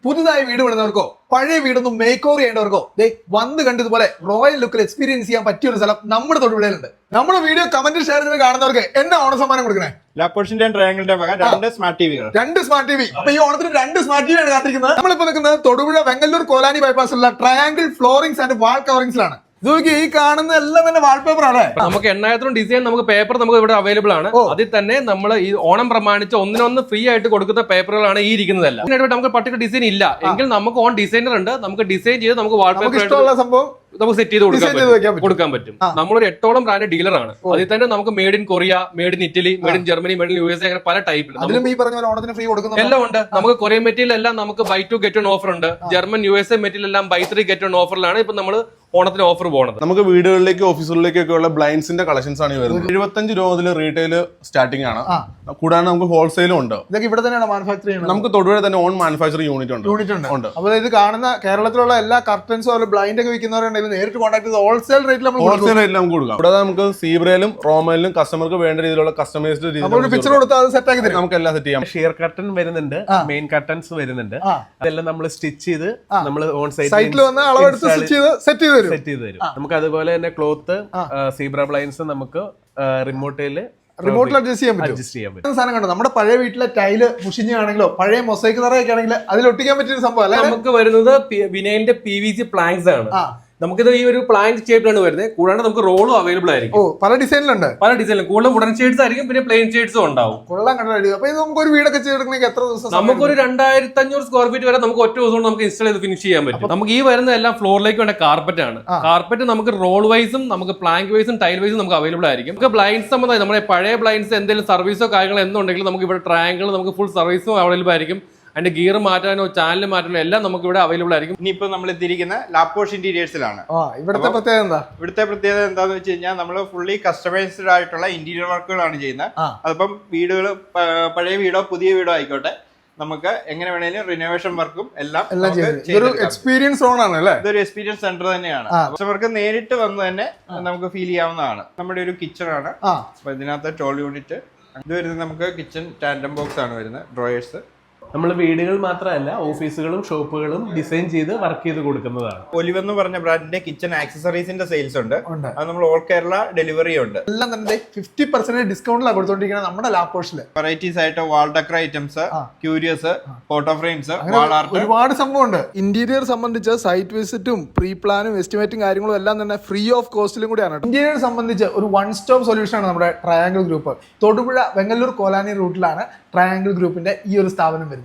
പുതുതായി വീട് വിടുന്നവർക്കോ പഴയ വീടൊന്നും മേക്ക് ഓവർ ചെയ്യേണ്ടവർക്കോ വന്ന് കണ്ടതുപോലെ റോയൽ ലുക്കിൽ എക്സ്പീരിയൻസ് ചെയ്യാൻ പറ്റിയ ഒരു സ്ഥലം നമ്മുടെ തൊടുപുഴയിലുണ്ട്. നമ്മുടെ വീഡിയോ കമന്റിൽ ഷെയർ ചെയ്ത് കാണുന്നവർക്ക് എന്നാ ഓണ സമ്മാനം കൊടുക്കണേ? ലാപ്പോഷിന്റെ ട്രയാങ്കിളിന്റെ വക രണ്ട് സ്മാർട്ട് ടിവികൾ. രണ്ട് സ്മാർട്ട് ടിവി. അപ്പൊ ഈ ഓണത്തിന് രണ്ട് സ്മാർട്ട് ടിവി ആണ് കാത്തിരിക്കുന്നത്. നമ്മളിപ്പോ നിൽക്കുന്നത് തൊടുപുഴ വെങ്ങല്ലൂർ കോലാനി ബൈപ്പാസിലുള്ള ട്രയാങ്കിൾ ഫ്ലോറിംഗ്സ് ആൻഡ് വാൾ കവറിംഗ്സിലാണ്. ഇതൊക്കെ ഈ കാണുന്ന എല്ലാം തന്നെ വാൾപേപ്പർ ആണ്. നമുക്ക് 8000 ഡിസൈൻ നമുക്ക് പേപ്പർ നമുക്ക് ഇവിടെ അവൈലബിൾ ആണ്. അതിൽ തന്നെ നമ്മൾ ഈ ഓണം പ്രമാണിച്ച് ഒന്നിനൊന്ന് ഫ്രീ ആയിട്ട് കൊടുക്കുന്ന പേപ്പറുകളാണ് ഈ ഇരിക്കുന്നതല്ല. ഇതിനായിട്ട് നമുക്ക് പർട്ടിക്കുലർ ഡിസൈൻ ഇല്ല എങ്കിൽ നമുക്ക് ഓൺ ഡിസൈനർ ഉണ്ട്. നമുക്ക് ഡിസൈൻ ചെയ്ത് നമുക്ക് വാൾപേപ്പർ ഇഷ്ടമുള്ള സംഭവം നമുക്ക് സെറ്റ് ചെയ്ത് കൊടുക്കാൻ പറ്റും. നമ്മളൊരു 8ഓളം ബ്രാൻഡ് ഡീലറാണ്. അതിൽ തന്നെ നമുക്ക് made in Korea, made in Italy, made in Germany, made in USA അങ്ങനെ പല ടൈപ്പിൽ ഓണത്തിന് ഫ്രീ കൊടുക്കുന്നു. എല്ലാം ഉണ്ട്. നമുക്ക് കൊറിയൻ മെറ്റീരിയൽ എല്ലാം നമുക്ക് ബൈ 2 ഗെറ്റ് 1 ഓഫർ ഉണ്ട്. ജർമ്മൻ USA മെറ്റീരിയൽ എല്ലാം ബൈ 3 ഗെറ്റ് 1 ഓഫറിലാണ് ഇപ്പൊ നമ്മൾ ഓണത്തിന് ഓഫർ പോകുന്നത്. നമുക്ക് വീടുകളിലേക്ക് ഓഫീസുകളിലേക്കൊക്കെ ഉള്ള ബ്ലൈൻഡ്സിന്റെ കളക്ഷൻസ് ആണ് വരുന്നത്. 75 രൂപ മുതൽ റീറ്റെയിൽ സ്റ്റാർട്ടിംഗ് ആണ്. കൂടാതെ നമുക്ക് ഹോൾസെയിലും ഉണ്ട്. ഇതൊക്കെ ഇവിടെ തന്നെയാണ് മാനുഫാക്ചർ ചെയ്യുന്നത്. നമുക്ക് തൊടുപുഴ തന്നെ ഓൺ മാനുഫാക്ചറിംഗ് യൂണിറ്റ് ഉണ്ട്. അപ്പോൾ ഇത് കാണുന്ന കേരളത്തിലുള്ള എല്ലാ കർട്ടൻസും അതുപോലെ ബ്ലൈൻഡ് ഒക്കെ വിൽക്കുന്നവരുണ്ടെങ്കിൽ നേരിട്ട് കോൺടാക്ട് ചെയ്ത് ഹോൾസെയിൽ റേറ്റിൽ നമുക്ക് കൊടുക്കാം. കൂടാതെ നമുക്ക് സീബ്രയിലും റോമയിലും കസ്റ്റമർക്ക് വേണ്ട രീതിയിലുള്ള കസ്റ്റമൈസ്ഡ് പിക്ചർ കൊടുത്താൽ അത് സെറ്റ് ആക്കി തരും. നമുക്ക് എല്ലാം സെറ്റ് ചെയ്യാം. ഷിയർ കർട്ടൻ വരുന്നുണ്ട്, മെയിൻ കർട്ടൻസ് വരുന്നുണ്ട്. അതെല്ലാം നമ്മൾ സ്റ്റിച്ച് ചെയ്ത് നമ്മൾ ഓൺ സൈറ്റിൽ വന്ന് അളവെടുത്ത് സെറ്റ് ചെയ്ത് തരും. നമുക്ക് അതുപോലെ തന്നെ ക്ലോത്ത്, സീബ്ര ബ്ലൈൻസ് നമുക്ക് റിമോട്ടിൽ അഡ്ജസ്റ്റ് ചെയ്യാൻ പറ്റും. സാധനം കണ്ടോ, നമ്മുടെ പഴയ വീട്ടിലെ ടൈല് മുഷിഞ്ഞാണെങ്കിലോ പഴയ മൊസൈക്ക് തറയൊക്കെ ആണെങ്കിൽ അതിൽ ഒട്ടിക്കാൻ പറ്റിയ സംഭവം അല്ല. നമുക്ക് വരുന്നത് വിനൈലിന്റെ PVC പ്ലാങ്ക്സ് ആണ്. നമുക്കിത് ഈ ഒരു പ്ലാങ്ക് ഷേപ്പിലാണ് വരുന്നത്. കൂടാണ്ട് നമുക്ക് റോളും അവൈലബിൾ ആയിരിക്കും. പല ഡിസൈനിലുണ്ട്. കൂടുതലും വുഡൻ ഷെയ്ഡ്സ് ആയിരിക്കും, പിന്നെ പ്ലെയിൻ ഷെയ്ഡ്സും ഉണ്ടാവും. കൊള്ളാൻ കണ്ടു. അപ്പൊ ഇത് നമുക്ക് ഒരു വീടൊക്കെ ചെയ്തെടുക്കണമെങ്കിൽ എത്ര ദിവസം? നമുക്കൊരു 2500 സ്ക്വയർ ഫീറ്റ് വരെ നമുക്ക് ഒറ്റ ദിവസം കൊണ്ട് നമുക്ക് ഇൻസ്റ്റാൾ ചെയ്ത് ഫിനിഷ് ചെയ്യാൻ പറ്റും. നമുക്ക് ഈ വരുന്ന എല്ലാം ഫ്ലോറിലേക്ക് വേണ്ട കാർപ്പറ്റ് ആണ്. കാർപ്പറ്റ് നമുക്ക് റോൾ വൈസും നമുക്ക് പ്ലാങ്ക് വൈസും ടൈൽ വൈസും നമുക്ക് അവൈലബിൾ ആയിരിക്കും. നമുക്ക് ബ്ലൈൻഡ്സ് സംബന്ധമായി നമ്മുടെ പഴയ ബ്ലൈൻഡ്സ് എന്തെങ്കിലും സർവീസോ കാര്യങ്ങളോ എന്നുണ്ടെങ്കിൽ നമുക്ക് ഇവിടെ ട്രയാങ്കിൾ നമുക്ക് ഫുൾ സർവീസും അവൈലബിൾ ആയിരിക്കും. അതിന്റെ ഗിയർ മാറ്റാനോ ചാനൽ മാറ്റാനോ എല്ലാം നമുക്ക് ഇവിടെ അവൈലബിൾ ആയിരിക്കും. ഇനിയിപ്പോ നമ്മൾ എത്തിയിരിക്കുന്ന ലാപ്പോഷ് ഇന്റീരിയേഴ്സിലാണ്. ഇവിടുത്തെ പ്രത്യേകത എന്താ? ഇവിടുത്തെ പ്രത്യേകത എന്താന്ന് വെച്ച് കഴിഞ്ഞാൽ നമ്മൾ ഫുള്ളി കസ്റ്റമൈസ്ഡ് ആയിട്ടുള്ള ഇന്റീരിയർ വർക്കുകളാണ് ചെയ്യുന്നത്. അതിപ്പം വീടുകൾ പഴയ വീടോ പുതിയ വീടോ ആയിക്കോട്ടെ, നമുക്ക് എങ്ങനെ വേണേലും റിനോവേഷൻ വർക്കും എല്ലാം എക്സ്പീരിയൻസ് സോൺ ആണ് അല്ലേ? ഇതൊരു എക്സ്പീരിയൻസ് സെന്റർ തന്നെയാണ്. കസ്റ്റമർക്ക് നേരിട്ട് വന്ന് തന്നെ നമുക്ക് ഫീൽ ചെയ്യാവുന്നതാണ്. നമ്മുടെ ഒരു കിച്ചൺ ആണ്. അപ്പൊ ഇതിനകത്ത് ടോൾ യൂണിറ്റ് ഇത് വരുന്നത് നമുക്ക് കിച്ചൺ ടാൻഡം ബോക്സ് ആണ് വരുന്നത്, ഡ്രോയേഴ്സ്. നമ്മൾ വീടുകൾ മാത്രമല്ല ഓഫീസുകളും ഷോപ്പുകളും ഡിസൈൻ ചെയ്ത് വർക്ക് ചെയ്ത് കൊടുക്കുന്നതാണ്. ഒലിവ് എന്ന് പറഞ്ഞ ബ്രാൻഡിന്റെ കിച്ചൺ ആക്സസറീസിന്റെ സെയിൽസ് ഉണ്ട്. അത് നമ്മൾ ഓൾ കേരള ഡെലിവറി ഉണ്ട്. എല്ലാം തന്നെ 50% ഡിസ്കൗണ്ടിലാണ് കൊടുത്തോണ്ടിരിക്കുന്നത് നമ്മുടെ ലാപ്പോഷില്. വെറൈറ്റീസ് ആയിട്ട് wall decor items, curios, photo frames, wall art, ഒരുപാട് സംഭവമുണ്ട്. ഇന്റീരിയർ സംബന്ധിച്ച് സൈറ്റ് വിസിറ്റും പ്രീ പ്ലാനും എസ്റ്റിമേറ്റും കാര്യങ്ങളും എല്ലാം തന്നെ ഫ്രീ ഓഫ് കോസ്റ്റിലും കൂടിയാണ്. ഇന്റീരിയർ സംബന്ധിച്ച് ഒരു വൺ സ്റ്റോപ്പ് സൊല്യൂഷൻ ആണ് നമ്മുടെ ട്രയാങ്കിൾ ഗ്രൂപ്പ്. തൊടുപുഴ വെങ്ങല്ലൂർ കോലാനി റൂട്ടിലാണ് ട്രയാങ്കിൾ ഗ്രൂപ്പിന്റെ ഈ ഒരു സ്ഥാപനം വരുന്നത്.